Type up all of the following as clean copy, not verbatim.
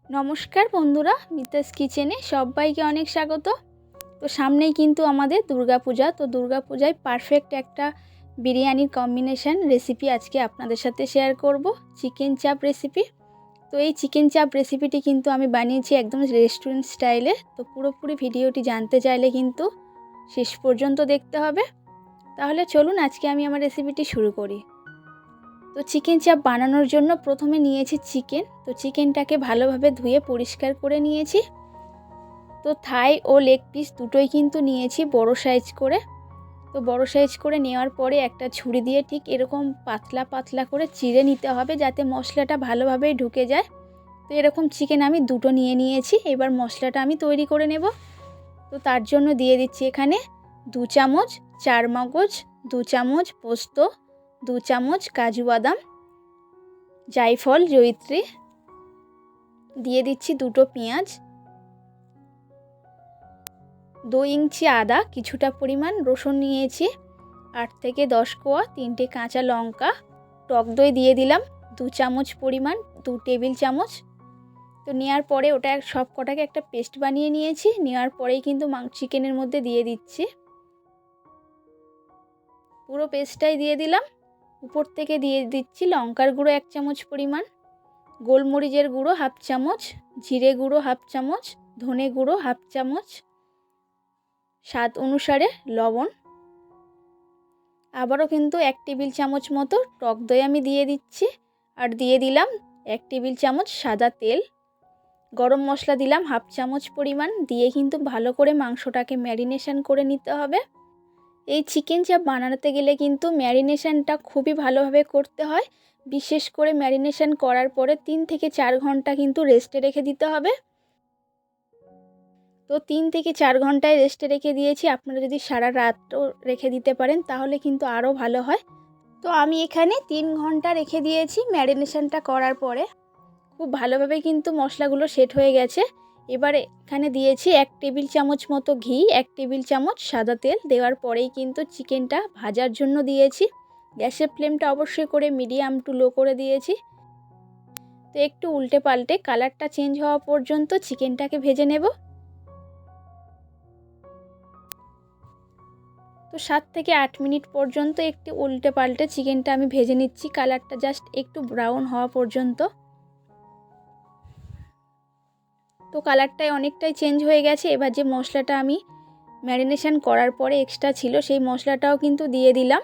নমস্কার বন্ধুরা, মিতাস কিচেনে সবাইকে অনেক স্বাগত। তো সামনেই কিন্তু আমাদের দুর্গা পূজা। তো দুর্গা পূজায় পারফেক্ট একটা বিরিয়ানির কম্বিনেশন রেসিপি আজকে আপনাদের সাথে শেয়ার করব, চিকেন চাপ রেসিপি। তো এই চিকেন চাপ রেসিপিটি কিন্তু আমি বানিয়েছি একদম রেস্টুরেন্ট স্টাইলে। তো পুরোপুরি ভিডিওটি জানতে চাইলে কিন্তু শেষ পর্যন্ত দেখতে হবে। তাহলে চলুন আজকে আমি আমার রেসিপিটি শুরু করি। তো চিকেন চাপ বানানোর জন্য প্রথমে নিয়েছি চিকেন। তো চিকেনটাকে ভালোভাবে ধুয়ে পরিষ্কার করে নিয়েছি। তো থাই ও লেগ পিস দুটোই কিন্তু নিয়েছি বড় সাইজ করে। তো বড় সাইজ করে নেওয়ার পরে একটা ছুরি দিয়ে ঠিক এরকম পাতলা পাতলা করে চিড়ে নিতে হবে, যাতে মশলাটা ভালোভাবে ঢুকে যায়। তো এরকম চিকেন আমি দুটো নিয়ে নিয়েছি। এবার মশলাটা আমি তৈরি করে নেব। তো তার জন্য দিয়ে দিচ্ছি এখানে 2 চামচ চারমগজ, 2 চামচ পোস্ত, 2 চামচ কাজু বাদাম, জায়ফল, জয়িত্রী, দিয়ে দিচ্ছি দুটো পেঁয়াজ, 2 ইঞ্চি আদা, কিছুটা পরিমাণ রসুন নিয়েছি, 8 থেকে 10 কোয়া, 3টে কাঁচা লঙ্কা, টক দই দিয়ে দিলাম 2 চামচ পরিমাণ, 2 টেবিল চামচ। তো নেওয়ার পরে ওটা সব কটাকে একটা পেস্ট বানিয়ে নিয়েছি। নেওয়ার পরেই কিন্তু চিকেনের মধ্যে দিয়ে দিচ্ছি, পুরো পেস্টটাই দিয়ে দিলাম। উপর থেকে দিয়ে দিচ্ছি লঙ্কার গুঁড়ো 1 চামচ পরিমাণ, গোলমরিচের গুঁড়ো 1/2 চামচ, জিরে গুঁড়ো 1/2 চামচ, ধনে গুঁড়ো 1/2 চামচ, স্বাদ অনুসারে লবণ। আবারও কিন্তু 1 টেবিল চামচ মতো টক দই আমি দিয়ে দিচ্ছি। আর দিয়ে দিলাম 1 টেবিল চামচ সাদা তেল। গরম মশলা দিলাম 1/2 চামচ পরিমাণ, দিয়ে কিন্তু ভালো করে মাংসটাকে ম্যারিনেশন করে নিতে হবে। এই চিকেন চাপ বানাতে গেলে কিন্তু ম্যারিনেশনটা খুবই ভালোভাবে করতে হয়। বিশেষ করে ম্যারিনেশন করার পরে 3 থেকে 4 ঘন্টা কিন্তু রেস্টে রেখে দিতে হবে। তো 3 থেকে 4 ঘন্টায় রেস্টে রেখে দিয়েছি। আপনারা যদি সারা রাতও রেখে দিতে পারেন তাহলে কিন্তু আরও ভালো হয়। তো আমি এখানে 3 ঘন্টা রেখে দিয়েছি ম্যারিনেশনটা করার পরে। খুব ভালোভাবে কিন্তু মশলাগুলো সেট হয়ে গেছে। এবার এখানে দিয়েছি 1 টেবিল চামচ মতো ঘি, 1 টেবিল চামচ সাদা তেল। দেওয়ার পরেই কিন্তু চিকেনটা ভাজার জন্য দিয়েছি। গ্যাসের ফ্লেমটা অবশ্যই করে মিডিয়াম টু লো করে দিয়েছি। তো একটু উল্টে পাল্টে কালারটা চেঞ্জ হওয়া পর্যন্ত চিকেনটাকে ভেজে নেব। তো 7 থেকে 8 মিনিট পর্যন্ত একটু উল্টে পাল্টে চিকেনটা আমি ভেজে নিচ্ছি, কালারটা জাস্ট একটু ব্রাউন হওয়া পর্যন্ত। তো কালারটাই অনেকটাই চেঞ্জ হয়ে গেছে। এবার যে মশলাটা আমি ম্যারিনেশন করার পরে এক্সট্রা ছিল সেই মশলাটাও কিন্তু দিয়ে দিলাম।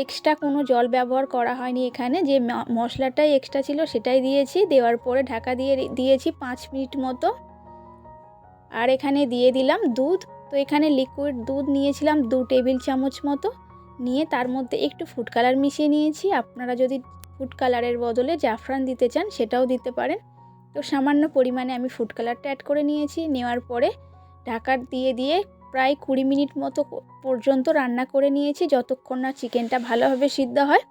এক্সট্রা কোনো জল ব্যবহার করা হয়নি এখানে, যে মশলাটাই এক্সট্রা ছিল সেটাই দিয়েছি। দেওয়ার পরে ঢাকা দিয়ে দিয়েছি 5 মিনিট মতো। আর এখানে দিয়ে দিলাম দুধ। তো এখানে লিকুইড দুধ নিয়েছিলাম 2 টেবিল চামচ মতো, নিয়ে তার মধ্যে একটু ফুড কালার মিশিয়ে নিয়েছি। আপনারা যদি ফুড কালারের বদলে জাফরান দিতে চান সেটাও দিতে পারেন। তো সামান্য পরিমাণে আমি ফুড কালারটা অ্যাড করে নিয়েছি। নেওয়ার পরে ঢাকা দিয়ে প্রায় 20 মিনিট মতো পর্যন্ত রান্না করে নিয়েছি, যতক্ষণ না চিকেনটা ভালোভাবে সিদ্ধ হয়।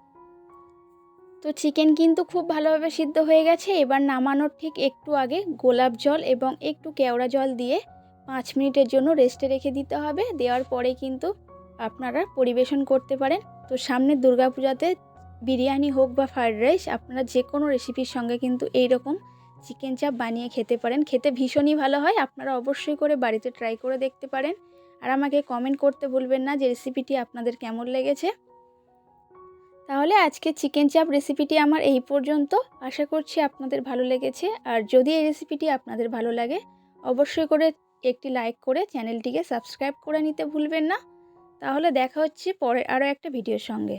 তো চিকেন কিন্তু খুব ভালোভাবে সিদ্ধ হয়ে গেছে। এবার নামানোর ঠিক একটু আগে গোলাপ জল এবং একটু কেওড়া জল দিয়ে 5 মিনিটের জন্য রেস্টে রেখে দিতে হবে। দেওয়ার পরে কিন্তু আপনারা পরিবেশন করতে পারেন। তো সামনে দুর্গা পূজাতে বিরিয়ানি হোক বা ফ্রাইড রাইস, আপনারা যে কোনো রেসিপির সঙ্গে কিন্তু এইরকম চিকেন চাপ বানিয়ে খেতে পারেন। খেতে ভীষণই ভালো হয়। আপনারা অবশ্যই করে বাড়িতে ট্রাই করে দেখতে পারেন। আর আমাকে কমেন্ট করতে ভুলবেন না যে রেসিপিটি আপনাদের কেমন লেগেছে। তাহলে আজকে চিকেন চাপ রেসিপিটি আমার এই পর্যন্ত। আশা করছি আপনাদের ভালো লেগেছে। আর যদি এই রেসিপিটি আপনাদের ভালো লাগে অবশ্যই করে একটি লাইক করে চ্যানেলটিকে সাবস্ক্রাইব করে নিতে ভুলবেন না। তাহলে দেখা হচ্ছে পরে আরও একটা ভিডিওর সঙ্গে।